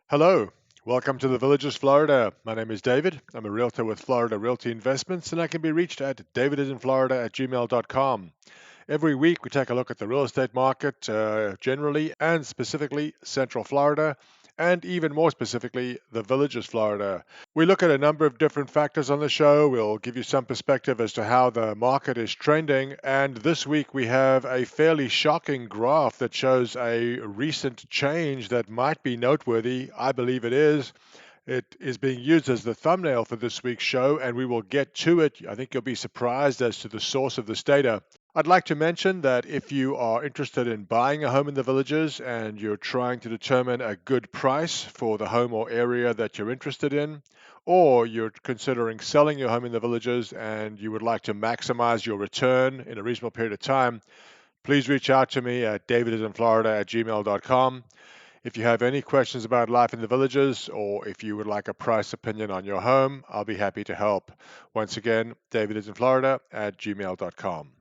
Hello, welcome to the Villages, Florida. My name is David. I'm a realtor with Florida Realty Investments, and I can be reached at DavidisinFlorida@gmail.com. Every week, we take a look at the real estate market generally and specifically Central Florida, and even more specifically, the Villages, Florida. We look at a number of different factors on the show. We'll give you some perspective as to how the market is trending. And this week we have a fairly shocking graph that shows a recent change that might be noteworthy. I believe it is. It is being used as the thumbnail for this week's show, and we will get to it. I think you'll be surprised as to the source of this data. I'd like to mention that if you are interested in buying a home in the Villages and you're trying to determine a good price for the home or area that you're interested in, or you're considering selling your home in the Villages and you would like to maximize your return in a reasonable period of time, please reach out to me at DavidisinFlorida@gmail.com. If you have any questions about life in the Villages, or if you would like a price opinion on your home, I'll be happy to help. Once again, DavidisinFlorida@gmail.com.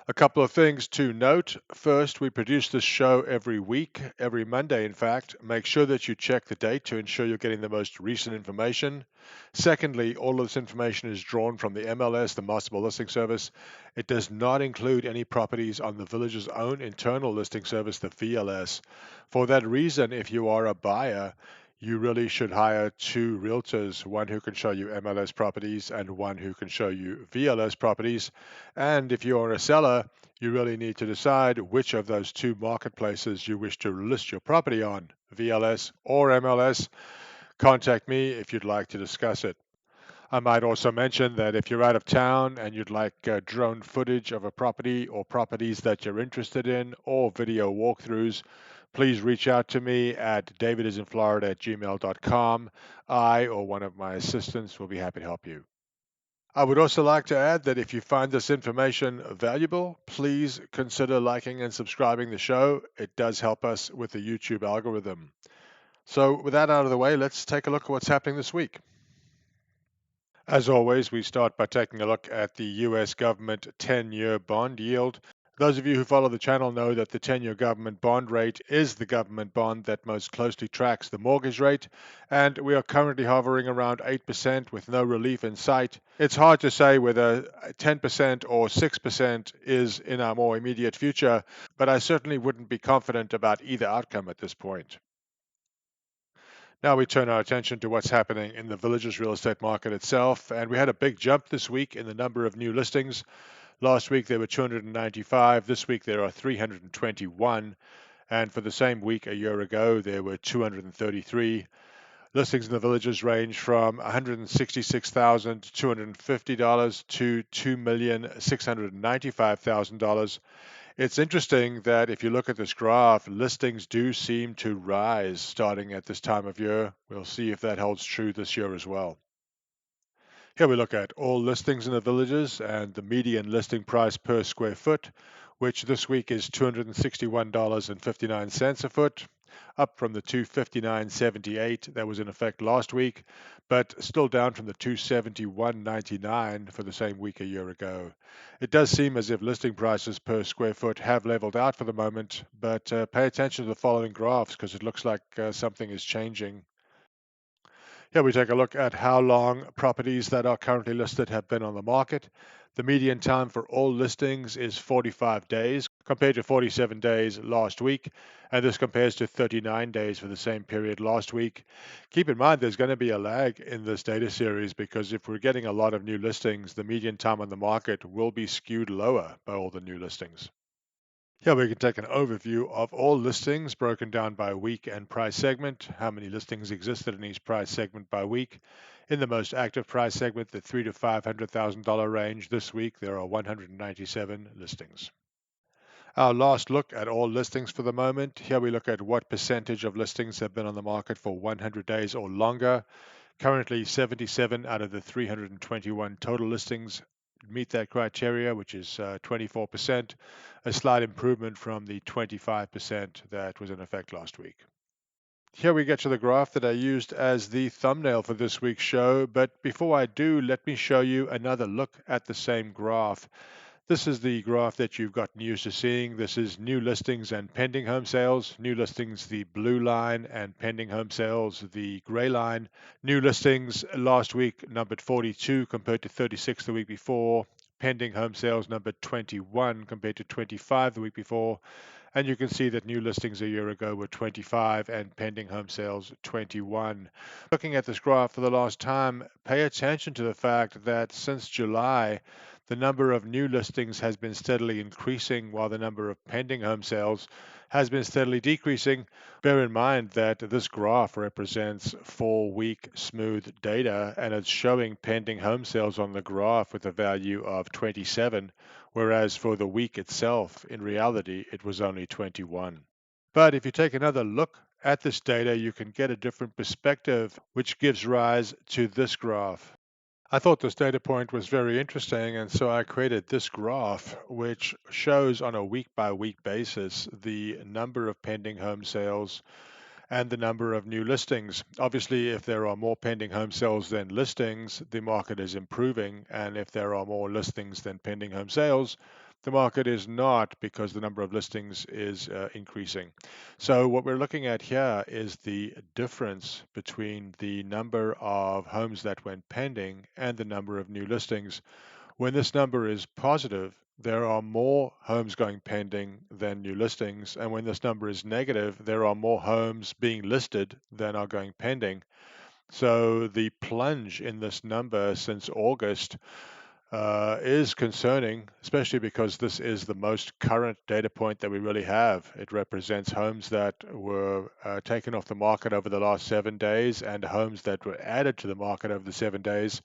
A couple of things to note. First, we produce this show every week, every Monday, in fact. Make sure that you check the date to ensure you're getting the most recent information. Secondly, all of this information is drawn from the MLS, the Multiple Listing Service. It does not include any properties on the Village's own internal listing service, the VLS. For that reason, if you are a buyer, you really should hire two realtors, one who can show you MLS properties and one who can show you VLS properties. And if you are a seller, you really need to decide which of those two marketplaces you wish to list your property on, VLS or MLS. Contact me if you'd like to discuss it. I might also mention that if you're out of town and you'd like drone footage of a property or properties that you're interested in or video walkthroughs, please reach out to me at davidisinflorida@gmail.com. I or one of my assistants will be happy to help you. I would also like to add that if you find this information valuable, please consider liking and subscribing the show. It does help us with the YouTube algorithm. So, with that out of the way, let's take a look at what's happening this week. As always, we start by taking a look at the US government 10-year bond yield. Those of you who follow the channel know that the 10-year government bond rate is the government bond that most closely tracks the mortgage rate, and we are currently hovering around 8% with no relief in sight. It's hard to say whether 10% or 6% is in our more immediate future, but I certainly wouldn't be confident about either outcome at this point. Now we turn our attention to what's happening in the Villages real estate market itself, and we had a big jump this week in the number of new listings. Last week there were 295, this week there are 321, and for the same week a year ago there were 233. Listings in the Villages range from $166,250 to $2,695,000. It's interesting that if you look at this graph, listings do seem to rise starting at this time of year. We'll see if that holds true this year as well. Here we look at all listings in the Villages and the median listing price per square foot, which this week is $261.59 a foot, up from the 259.78 that was in effect last week, but still down from the 271.99 for the same week a year ago. It does seem as if listing prices per square foot have leveled out for the moment, but pay attention to the following graphs because it looks like something is changing. Here we take a look at how long properties that are currently listed have been on the market. The median time for all listings is 45 days compared to 47 days last week, and this compares to 39 days for the same period last week. Keep in mind there's going to be a lag in this data series because if we're getting a lot of new listings, the median time on the market will be skewed lower by all the new listings. Here we can take an overview of all listings broken down by week and price segment, how many listings existed in each price segment by week. In the most active price segment, the $300,000 to $500,000 range, this week there are 197 listings. Our last look at all listings for the moment. Here we look at what percentage of listings have been on the market for 100 days or longer. Currently, 77 out of the 321 total listings meet that criteria, which is 24%, a slight improvement from the 25% that was in effect last week. Here we get to the graph that I used as the thumbnail for this week's show, but before I do, let me show you another look at the same graph. This is the graph that you've gotten used to seeing. This is new listings and pending home sales. New listings, the blue line, and pending home sales, the gray line. New listings last week numbered 42 compared to 36 the week before. Pending home sales numbered 21 compared to 25 the week before. And you can see that new listings a year ago were 25 and pending home sales 21. Looking at this graph for the last time, pay attention to the fact that since July, the number of new listings has been steadily increasing while the number of pending home sales has been steadily decreasing. Bear in mind that this graph represents 4-week smooth data and it's showing pending home sales on the graph with a value of 27, whereas for the week itself, in reality, it was only 21. But if you take another look at this data, you can get a different perspective, which gives rise to this graph. I thought this data point was very interesting, and so I created this graph, which shows on a week by week basis the number of pending home sales and the number of new listings. Obviously, if there are more pending home sales than listings, the market is improving. And if there are more listings than pending home sales, the market is not because the number of listings is increasing. So, what we're looking at here is the difference between the number of homes that went pending and the number of new listings. When this number is positive, there are more homes going pending than new listings. And when this number is negative, there are more homes being listed than are going pending. So the plunge in this number since August is concerning, especially because this is the most current data point that we really have. It represents homes that were taken off the market over the last 7 days and homes that were added to the market over the 7 days.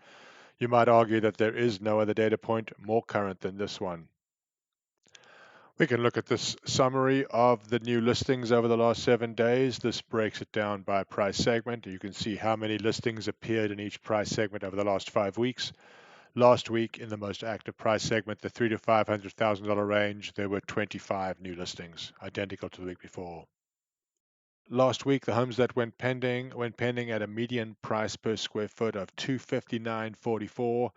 You might argue that there is no other data point more current than this one. We can look at this summary of the new listings over the last 7 days. This breaks it down by price segment. You can see how many listings appeared in each price segment over the last 5 weeks. Last week, in the most active price segment, the $300,000 to $500,000 range, there were 25 new listings, identical to the week before. Last week, the homes that went pending at a median price per square foot of 259.44,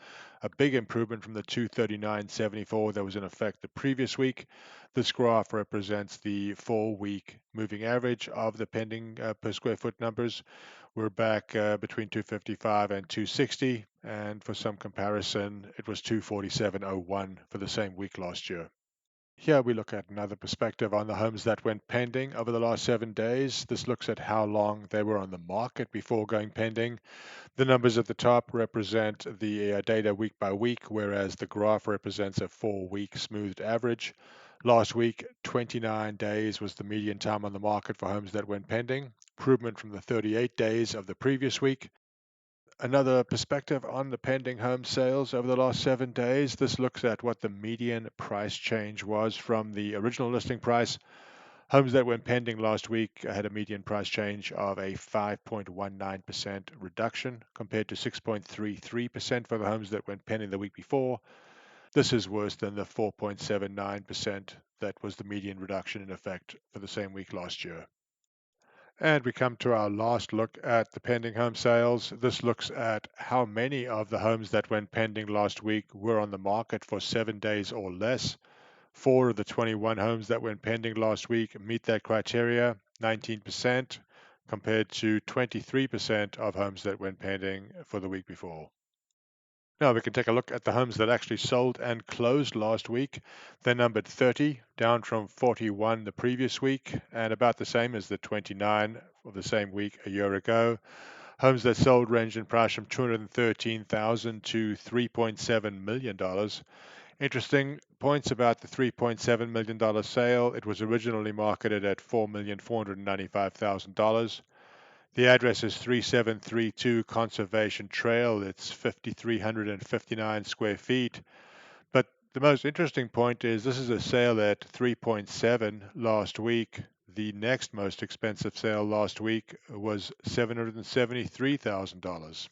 a big improvement from the 239.74 that was in effect the previous week. This graph represents the 4-week moving average of the pending per square foot numbers. We're back between 255 and 260, and for some comparison, it was 247.01 for the same week last year. Here we look at another perspective on the homes that went pending over the last 7 days. This looks at how long they were on the market before going pending. The numbers at the top represent the data week by week, whereas the graph represents a 4-week smoothed average. Last week, 29 days was the median time on the market for homes that went pending, improvement from the 38 days of the previous week. Another perspective on the pending home sales over the last 7 days. This looks at what the median price change was from the original listing price. Homes that went pending last week had a median price change of a 5.19% reduction compared to 6.33% for the homes that went pending the week before. This is worse than the 4.79% that was the median reduction in effect for the same week last year. And we come to our last look at the pending home sales. This looks at how many of the homes that went pending last week were on the market for 7 days or less. 4 of the 21 homes that went pending last week meet that criteria, 19%, compared to 23% of homes that went pending for the week before. Now we can take a look at the homes that actually sold and closed last week. They numbered 30, down from 41 the previous week, and about the same as the 29 of the same week a year ago. Homes that sold ranged in price from $213,000 to $3.7 million. Interesting points about the $3.7 million sale. It was originally marketed at $4,495,000. The address is 3732 Conservation Trail. It's 5,359 square feet. But the most interesting point is this is a sale at 3.7 last week. The next most expensive sale last week was $773,000.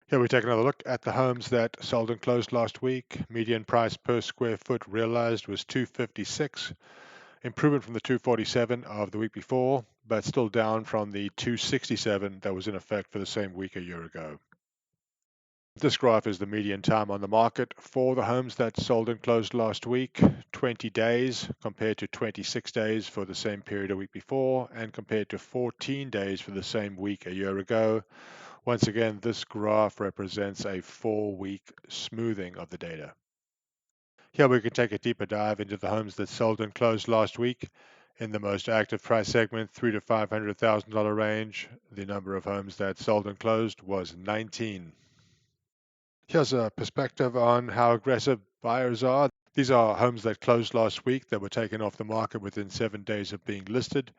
Here we take another look at the homes that sold and closed last week. Median price per square foot realized was 256. Improvement from the 247 of the week before, but still down from the 267 that was in effect for the same week a year ago. This graph is the median time on the market for the homes that sold and closed last week, 20 days compared to 26 days for the same period a week before, and compared to 14 days for the same week a year ago. Once again, this graph represents a 4-week smoothing of the data. Here we can take a deeper dive into the homes that sold and closed last week. In the most active price segment, $300,000 to $500,000 range, the number of homes that sold and closed was 19. Here's a perspective on how aggressive buyers are. These are homes that closed last week that were taken off the market within 7 days of being listed.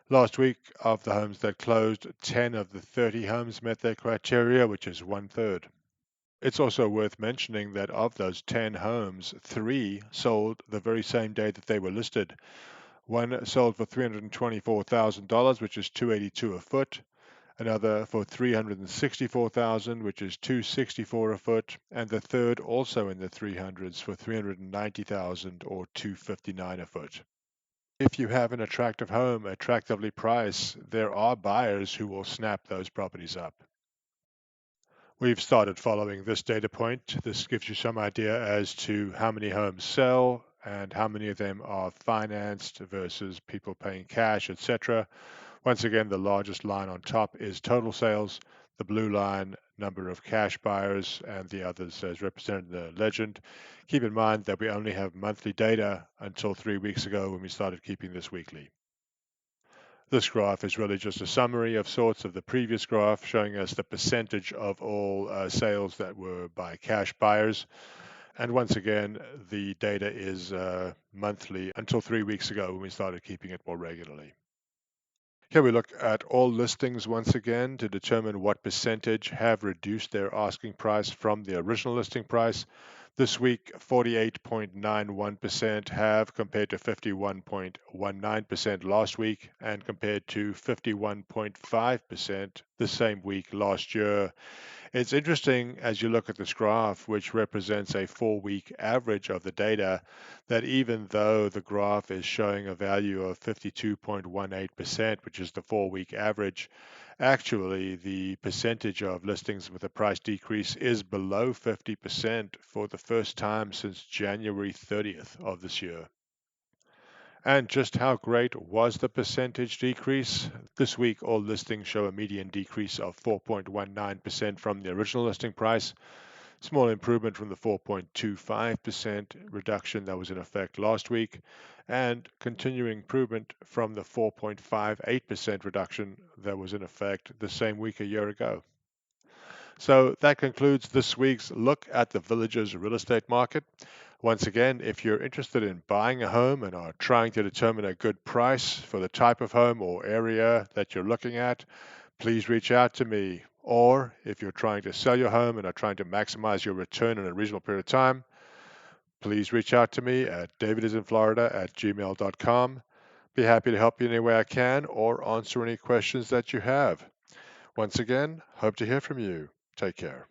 Last week, of the homes that closed, 10 of the 30 homes met their criteria, which is 1/3. It's also worth mentioning that of those 10 homes, 3 sold the very same day that they were listed. One sold for $324,000, which is $282 a foot. Another for $364,000, which is $264 a foot, and the third also in the 300s for $390,000 or $259 a foot. If you have an attractive home, attractively priced, there are buyers who will snap those properties up. We've started following this data point. This gives you some idea as to how many homes sell and how many of them are financed versus people paying cash, etc. Once again, the largest line on top is total sales, the blue line, number of cash buyers, and the others as represented in the legend. Keep in mind that we only have monthly data until 3 weeks ago when we started keeping this weekly. This graph is really just a summary of sorts of the previous graph, showing us the percentage of all sales that were by cash buyers. And once again, the data is monthly until 3 weeks ago when we started keeping it more regularly. Here we look at all listings once again to determine what percentage have reduced their asking price from the original listing price. This week, 48.91% have, compared to 51.19% last week, and compared to 51.5% the same week last year. It's interesting as you look at this graph, which represents a 4-week average of the data, that even though the graph is showing a value of 52.18%, which is the 4-week average, actually the percentage of listings with a price decrease is below 50% for the first time since January 30th of this year. And just how great was the percentage decrease? This week, all listings show a median decrease of 4.19% from the original listing price, small improvement from the 4.25% reduction that was in effect last week, and continuing improvement from the 4.58% reduction that was in effect the same week a year ago. So that concludes this week's look at the Villages real estate market. Once again, if you're interested in buying a home and are trying to determine a good price for the type of home or area that you're looking at, please reach out to me. Or if you're trying to sell your home and are trying to maximize your return in a reasonable period of time, please reach out to me at DavidisinFlorida@gmail.com. Be happy to help you any way I can or answer any questions that you have. Once again, hope to hear from you. Take care.